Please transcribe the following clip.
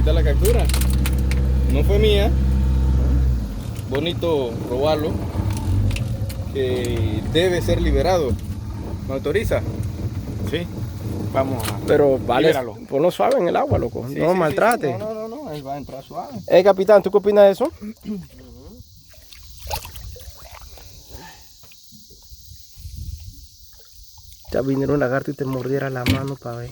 está la captura. No fue mía. Bonito robarlo. Que debe ser liberado. ¿Me autoriza? Sí. Vamos a Pero vale, libéralo. ponlo suave en el agua, loco. Sí, No sí, maltrate. sí. No, él va a entrar suave. Capitán, ¿tú qué opinas de eso? Ya viniera un lagarto y te mordiera la mano para ver.